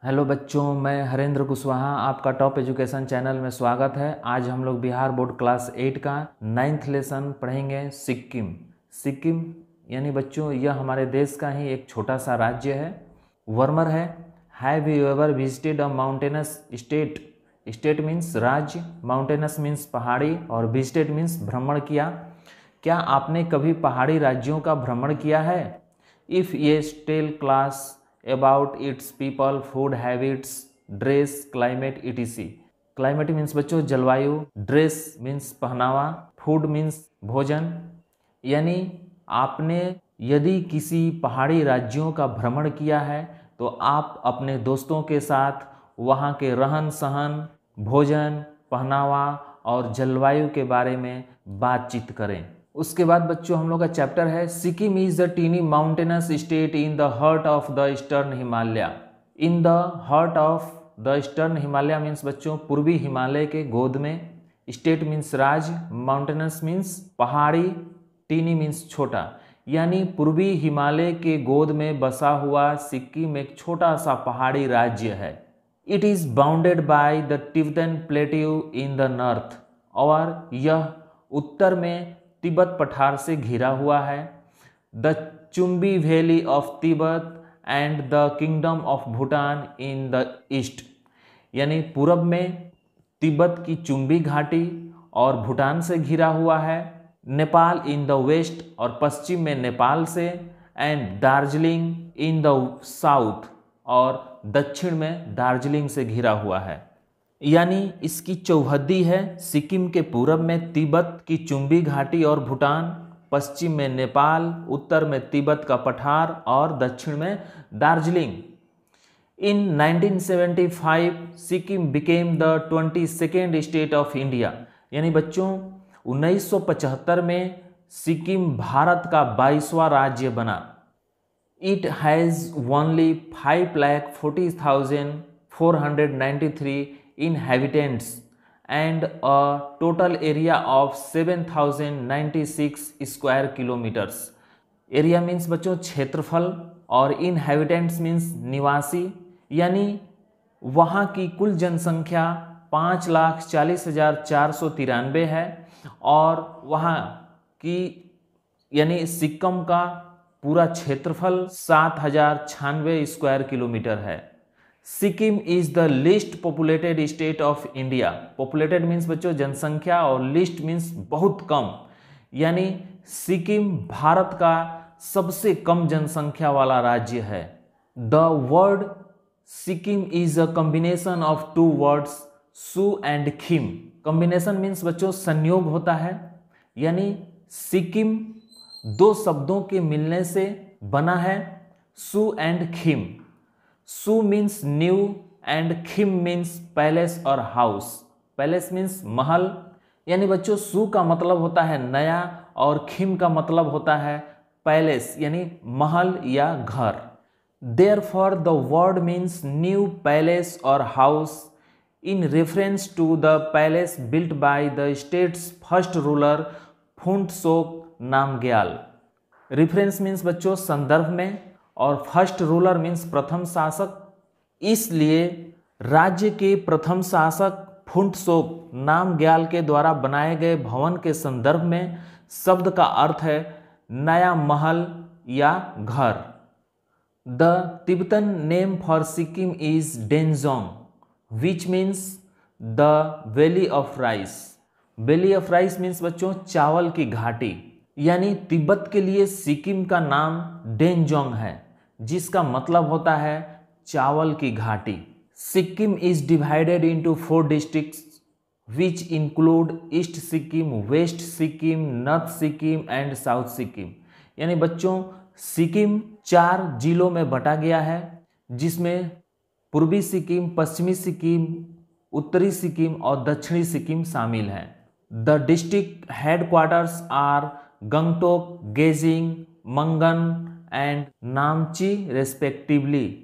Hello बच्चों, मैं हरेंद्र कुशवाहा, आपका टॉप एजुकेशन चैनल में स्वागत है। आज हम लोग बिहार बोर्ड क्लास 8 का 9th लेसन पढ़ेंगे। सिक्किम। सिक्किम यानी बच्चों यह हमारे देश का ही एक छोटा सा राज्य है, वर्मर है। Have you ever visited a mountainous state? State means राज्य, माउंटेनस मीन्स पहाड़ी और विजिटेड मीन्स भ्रमण किया। क्या आपने कभी पहाड़ी राज्यों का भ्रमण किया है? If yes, tell class about its people, food habits, dress, climate etc. Climate means बच्चों जलवायु, ड्रेस मीन्स पहनावा, फूड मीन्स भोजन। यानी आपने यदि किसी पहाड़ी राज्यों का भ्रमण किया है तो आप अपने दोस्तों के साथ वहाँ के रहन सहन, भोजन, पहनावा और जलवायु के बारे में बातचीत करें। उसके बाद बच्चों हम लोग का चैप्टर है Sikkim is the tiny mountainous state in the heart of the eastern Himalaya. In the heart of the eastern Himalaya means बच्चों पूर्वी हिमालय के गोद में। स्टेट मीन्स राज्य, माउंटेनस मीन्स पहाड़ी, टीनी मीन्स छोटा। यानी पूर्वी हिमालय के गोद में बसा हुआ सिक्किम एक छोटा सा पहाड़ी राज्य है। It is bounded by the Tibetan plateau in the north. और यह उत्तर में तिब्बत पठार से घिरा हुआ है। The Chumbi valley of Tibet and the kingdom of Bhutan in the east. यानी पूरब में तिब्बत की चुम्बी घाटी और भूटान से घिरा हुआ है। नेपाल इन द वेस्ट और पश्चिम में नेपाल से। And Darjeeling in the south और दक्षिण में दार्जिलिंग से घिरा हुआ है। यानी इसकी चौहद्दी है सिक्किम के पूरब में तिब्बत की चुम्बी घाटी और भूटान, पश्चिम में नेपाल, उत्तर में तिब्बत का पठार और दक्षिण में दार्जिलिंग। इन 1975 Sikkim became the 22nd state of India. यानी बच्चों 1975 में सिक्किम भारत का 22वां राज्य बना। It has only 5,40,493 inhabitants and a total area of 7,096 square kilometers. Area means बच्चों क्षेत्रफल और इनहेबिटेंट्स मीन्स निवासी। यानी वहाँ की कुल जनसंख्या 5,40,493 है और वहाँ की यानी सिक्किम का पूरा क्षेत्रफल 7,096 स्क्वायर किलोमीटर है। Sikkim is the list populated state of India. Populated means बच्चों जनसंख्या और लिस्ट मीन्स बहुत कम। यानी सिक्किम भारत का सबसे कम जनसंख्या वाला राज्य है। The word Sikkim is a combination of two words Su and Khim. Combination means बच्चों संयोग होता है। यानी सिक्किम दो शब्दों के मिलने से बना है, सु एंड खिम। सु means new and खिम means palace और हाउस। पैलेस मीन्स महल। यानी बच्चों सु का मतलब होता है नया और खिम का मतलब होता है पैलेस यानी महल या घर। Therefore the word means new palace और house in reference to the palace built by the state's first ruler Phuntsog Namgyal. Reference means बच्चों संदर्भ में और फर्स्ट रूलर मीन्स प्रथम शासक। इसलिए राज्य के प्रथम शासक फुंटसोक नामग्याल के द्वारा बनाए गए भवन के संदर्भ में शब्द का अर्थ है नया महल या घर। The Tibetan name for Sikkim is Denjong which means the valley of rice. Valley of rice means बच्चों चावल की घाटी। यानी तिब्बत के लिए सिक्किम का नाम डेंजोंग है जिसका मतलब होता है चावल की घाटी। Sikkim is divided into 4 districts which include east Sikkim, west Sikkim, north Sikkim and south Sikkim. यानी बच्चों सिक्किम 4 जिलों में बटा गया है जिसमें पूर्वी सिक्किम, पश्चिमी सिक्किम, उत्तरी सिक्किम और दक्षिणी सिक्किम शामिल हैं। The district headquarters are Gangtok, Geyzing, Mangan and Namchi respectively.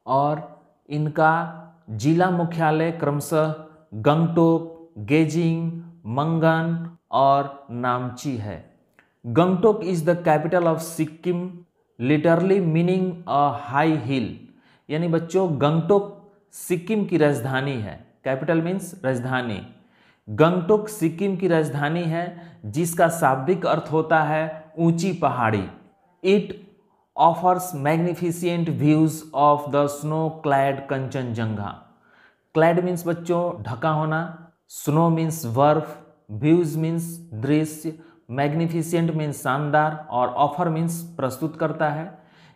और इनका जिला मुख्यालय क्रमशः गंगटोक, गेजिंग, मंगन और नामची है। Gangtok is the capital of Sikkim literally meaning a high heel. यानी बच्चों गंगटोक सिक्किम की राजधानी है। कैपिटल मीन्स राजधानी। गंगटोक सिक्किम की राजधानी है, जिसका शाब्दिक अर्थ होता है ऊंची पहाड़ी। It offers magnificent views of the snow clad Kanchenjunga. Clad means बच्चों ढका होना, स्नो मीन्स बर्फ, व्यूज मीन्स दृश्य, मैग्निफिसेंट मीन्स शानदार और ऑफर मीन्स प्रस्तुत करता है।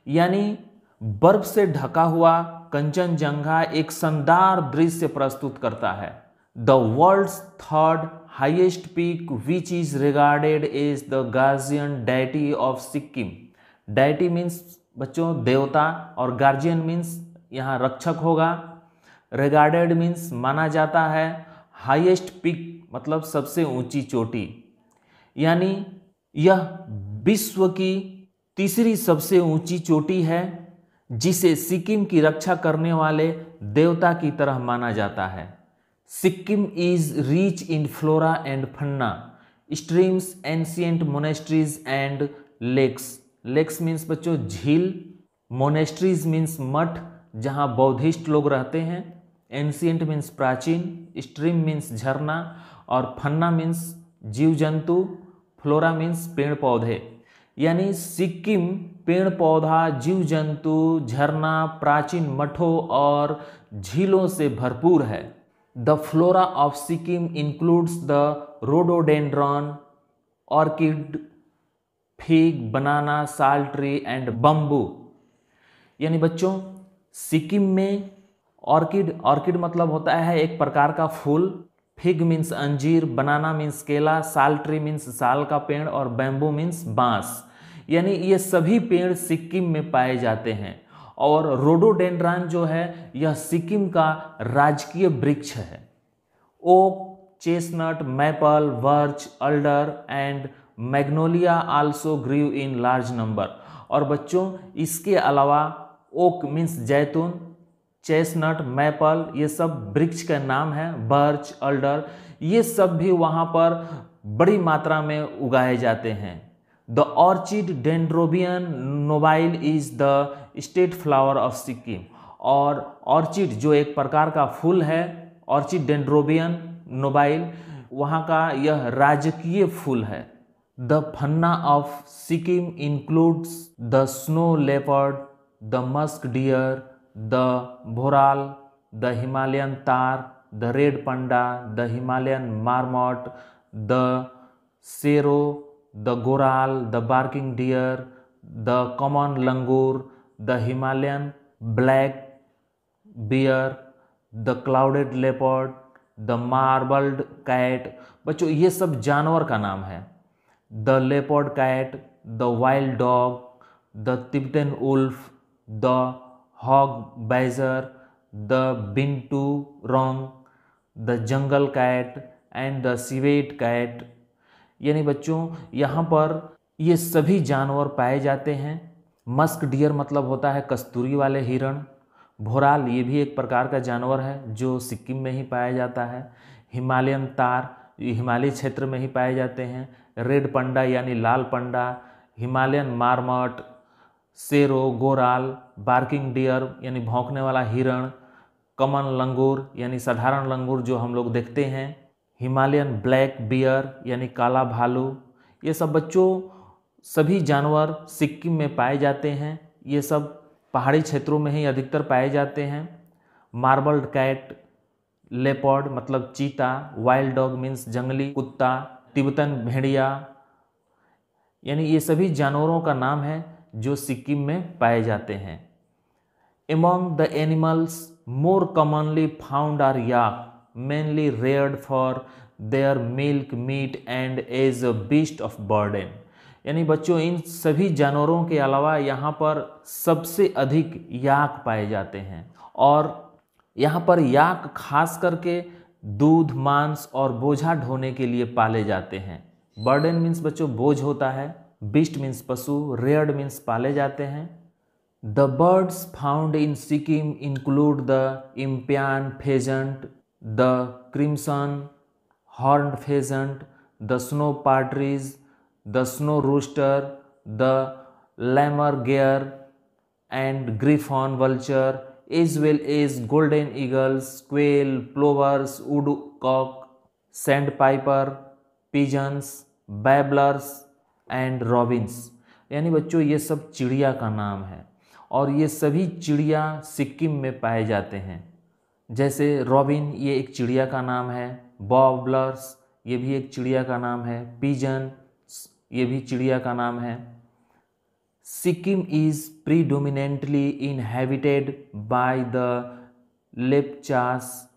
यानी बर्फ से ढका हुआ कंचनजंगा एक शानदार दृश्य प्रस्तुत करता है। The world's third highest peak which is regarded as the guardian deity of Sikkim. Deity means बच्चों देवता और गार्जियन मीन्स यहाँ रक्षक होगा। रिगार्डेड मीन्स माना जाता है। हाईएस्ट पीक मतलब सबसे ऊंची चोटी, यानी यह विश्व की तीसरी सबसे ऊंची चोटी है, जिसे सिक्किम की रक्षा करने वाले देवता की तरह माना जाता है। Sikkim is rich in flora and fauna, streams, ancient monasteries and lakes. Lakes means बच्चों झील, मोनेस्ट्रीज मीन्स मठ जहाँ बौद्धिस्ट लोग रहते हैं, एंशिएंट मीन्स प्राचीन, स्ट्रीम मीन्स झरना और फन्ना मीन्स जीव जंतु, फ्लोरा मीन्स पेड़ पौधे। यानी सिक्किम पेड़ पौधा, जीव जंतु, झरना, प्राचीन मठों और झीलों से भरपूर है। The flora of Sikkim includes the rhododendron, orchid, fig, banana, sal tree and bamboo. यानी बच्चों सिक्किम में ऑर्किड मतलब होता है एक प्रकार का फूल, फिग मीन्स अंजीर, बनाना मीन्स केला, साल ट्री मीन्स साल का पेड़ और बैम्बू मीन्स बांस। यानी ये सभी पेड़ सिक्किम में पाए जाते हैं। और रोडोडेंड्रॉन जो है यह सिक्किम का राजकीय वृक्ष है। Oak, chestnut, maple, birch, alder and magnolia also grow in large number. और बच्चों इसके अलावा ओक मीन्स जैतून, चेस्टनट, मैपल ये सब वृक्ष का नाम है, बर्च, अल्डर ये सब भी वहाँ पर बड़ी मात्रा में उगाए जाते हैं। The orchid dendrobium nobile is the state flower of Sikkim. और ऑर्चिड जो एक प्रकार का फूल है, ऑर्चिड डेंड्रोबियन नोबाइल वहाँ का यह राजकीय फूल है। The fauna of Sikkim includes the snow leopard, the musk deer, the bharal, the Himalayan tahr, the red panda, the Himalayan marmot, the serow, the goral, the barking deer, the common langur, the Himalayan black bear, the clouded leopard, the marbled cat. बच्चों ये सब जानवर का नाम है। The leopard cat, the wild dog, the Tibetan wolf, the hog badger, the binturong, the jungle cat and the civet cat. यानी बच्चों यहाँ पर ये सभी जानवर पाए जाते हैं। मस्क डियर मतलब होता है कस्तूरी वाले हिरण। भोराल ये भी एक प्रकार का जानवर है जो सिक्किम में ही पाया जाता है। हिमालयन तार ये हिमालय क्षेत्र में ही पाए जाते हैं। रेड पंडा यानी लाल panda, Himalayan marmot, serow, goral, barking deer यानी भौंकने वाला हिरण, कॉमन लंगूर यानी साधारण लंगूर जो हम लोग देखते हैं, हिमालयन ब्लैक बियर यानी काला भालू। ये सब बच्चों सभी जानवर सिक्किम में पाए जाते हैं। ये सब पहाड़ी क्षेत्रों में ही अधिकतर पाए जाते हैं। मार्बल्ड कैट, लेपर्ड मतलब चीता, वाइल्ड डॉग मीन्स जंगली कुत्ता, तिब्बतन भेड़िया, यानी ये सभी जानवरों का नाम है जो सिक्किम में पाए जाते हैं। Among the animals more commonly found are yak, mainly reared for their milk, meat and as a beast of burden। यानी बच्चों इन सभी जानवरों के अलावा यहाँ पर सबसे अधिक याक पाए जाते हैं और यहाँ पर याक खास करके दूध, मांस और बोझा ढोने के लिए पाले जाते हैं। बर्डन मीन्स बच्चों बोझ होता है, बीस्ट मीन्स पशु, रेयर्ड मीन्स पाले जाते हैं। The birds found in Sikkim include the Impian pheasant, the crimson horned pheasant, the snow partridge, the snow rooster, the lammergeier and griffon vulture, as well as golden eagles, quail, plovers, woodcock, sandpiper, pigeons, babblers and robins। यानी बच्चों ये सब चिड़िया का नाम है और ये सभी चिड़िया सिक्किम में पाए जाते हैं। जैसे रॉबिन ये एक चिड़िया का नाम है, बॉबलर्स ये भी एक चिड़िया का नाम है, पिजन ये भी चिड़िया का नाम है। Sikkim is predominantly inhabited by the Lepchas,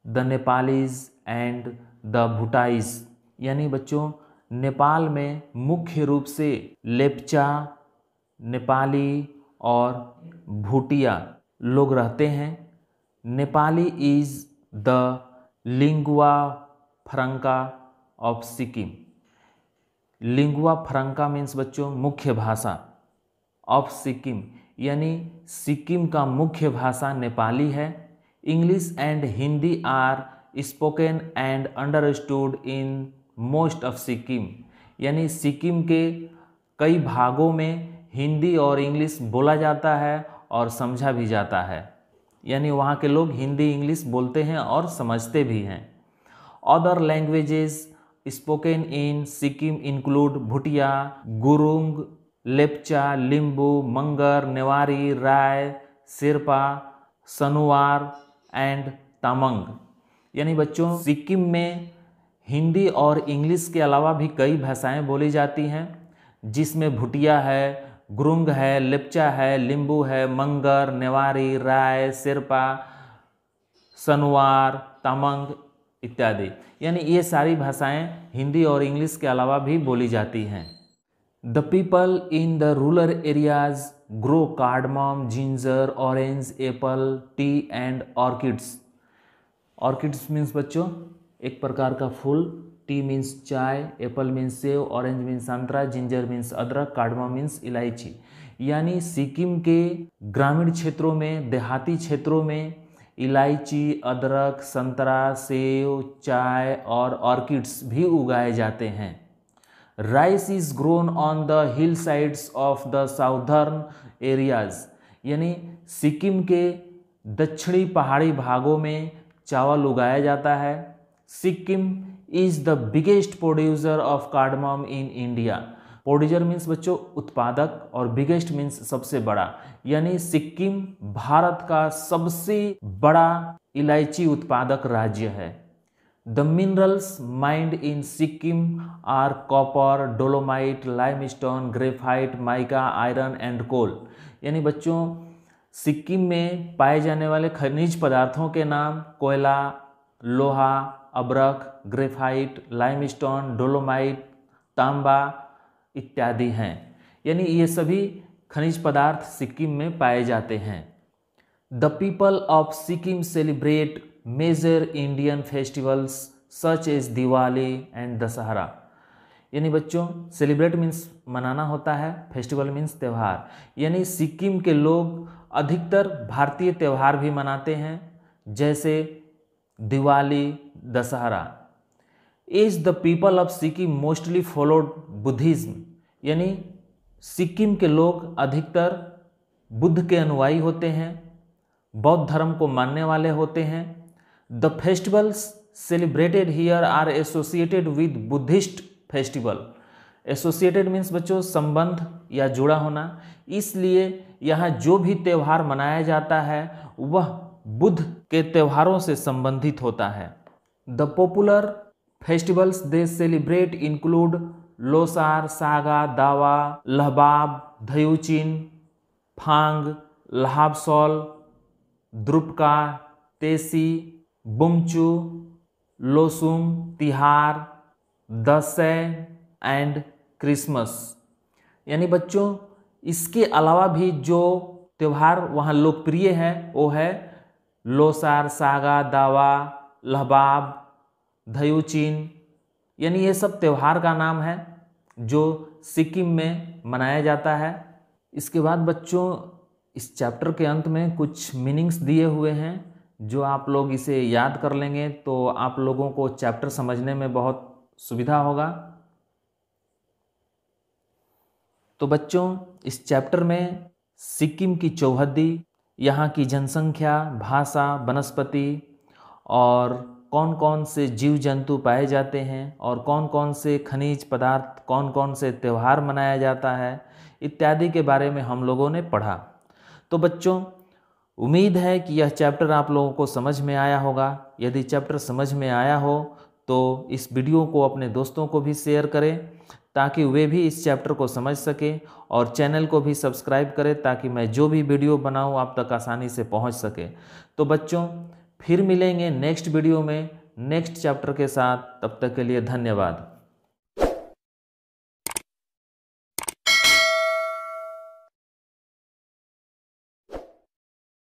the Nepalese and the Bhutias. यानी बच्चों नेपाल में मुख्य रूप से लेप्चा, नेपाली और भूटिया लोग रहते हैं। Nepali is the lingua franca of Sikkim. Lingua franca means बच्चों मुख्य भाषा, ऑफ सिक्किम यानी सिक्किम का मुख्य भाषा नेपाली है। English and Hindi are spoken and understood in most of Sikkim. यानी सिक्किम के कई भागों में हिंदी और इंग्लिश बोला जाता है और समझा भी जाता है। यानी वहाँ के लोग हिंदी इंग्लिश बोलते हैं और समझते भी हैं। Other languages spoken in Sikkim include Bhutia, Gurung, Lepcha, Limbu, Magar, Newari, Rai, Sherpa, Sunuwar and Tamang. यानी बच्चों सिक्किम में हिंदी और इंग्लिश के अलावा भी कई भाषाएं बोली जाती हैं, जिसमें भूटिया है, गुरुंग है, लेप्चा है, लिम्बू है, मंगर, नेवारी, राय, शेरपा, सनुवार, तामंग इत्यादि। यानी ये सारी भाषाएं हिंदी और इंग्लिश के अलावा भी बोली जाती हैं। The people in the rural areas grow cardamom, ginger, orange, apple, tea and orchids. Orchids means बच्चों एक प्रकार का फूल, टी मीन्स चाय, Apple means save, orange means संतरा, जिंजर मीन्स अदरक, कार्डमम मीन्स इलायची। यानी सिक्किम के ग्रामीण क्षेत्रों में, देहाती क्षेत्रों में इलायची, अदरक, संतरा, सेव, चाय और ऑर्किड्स भी उगाए जाते हैं। Rice is grown on the hill sides of the southern areas. यानी सिक्किम के दक्षिणी पहाड़ी भागों में चावल उगाया जाता है। Sikkim is the biggest producer of cardamom in India. Producer means बच्चों उत्पादक और बिगेस्ट मीन्स सबसे बड़ा। यानी सिक्किम भारत का सबसे बड़ा इलायची उत्पादक राज्य है। The minerals mined in Sikkim are copper, dolomite, limestone, graphite, mica, iron and coal। यानी बच्चों सिक्किम में पाए जाने वाले खनिज पदार्थों के नाम कोयला, लोहा, अब्रक, ग्रेफाइट, लाइमस्टोन, डोलोमाइट, तांबा इत्यादि हैं। यानी ये सभी खनिज पदार्थ सिक्किम में पाए जाते हैं। The people of Sikkim celebrate major Indian festivals such as Diwali and Dussehra. यानी बच्चों सेलिब्रेट मीन्स मनाना होता है, फेस्टिवल मीन्स त्यौहार। यानी सिक्किम के लोग अधिकतर भारतीय त्यौहार भी मनाते हैं, जैसे Diwali, Dussehra. As the people of Sikkim mostly followed Buddhism. यानी सिक्किम के लोग अधिकतर बुद्ध के अनुयायी होते हैं, बौद्ध धर्म को मानने वाले होते हैं। The festivals celebrated here are associated with Buddhist festival. Associated means बच्चों संबंध या जुड़ा होना, इसलिए यहाँ जो भी त्यौहार मनाया जाता है वह बुद्ध के त्यौहारों से संबंधित होता है। The popular festivals they celebrate include Losar, saga, दावा, लहबाब, धयुचिन, फांग, लहाबसोल, द्रुपका, तेसी, बुमचू, लोसुम, तिहार, दशै एंड क्रिसमस। यानी बच्चों इसके अलावा भी जो त्यौहार वहाँ लोकप्रिय है वो है लोसार, सागा, दावा, लहबाब, धयुचिन। यानी ये सब त्यौहार का नाम है जो सिक्किम में मनाया जाता है। इसके बाद बच्चों इस चैप्टर के अंत में कुछ मीनिंग्स दिए हुए हैं, जो आप लोग इसे याद कर लेंगे तो आप लोगों को चैप्टर समझने में बहुत सुविधा होगा। तो बच्चों इस चैप्टर में सिक्किम की चौहद्दी, यहाँ की जनसंख्या, भाषा, वनस्पति और कौन कौन से जीव जंतु पाए जाते हैं और कौन कौन से खनिज पदार्थ, कौन कौन से त्यौहार मनाया जाता है इत्यादि के बारे में हम लोगों ने पढ़ा। तो बच्चों, उम्मीद है कि यह चैप्टर आप लोगों को समझ में आया होगा। यदि चैप्टर समझ में आया हो तो इस वीडियो को अपने दोस्तों को भी शेयर करें ताकि वे भी इस चैप्टर को समझ सकें, और चैनल को भी सब्सक्राइब करें ताकि मैं जो भी वीडियो बनाऊं आप तक आसानी से पहुंच सके। तो बच्चों, फिर मिलेंगे नेक्स्ट वीडियो में नेक्स्ट चैप्टर के साथ। तब तक के लिए धन्यवाद।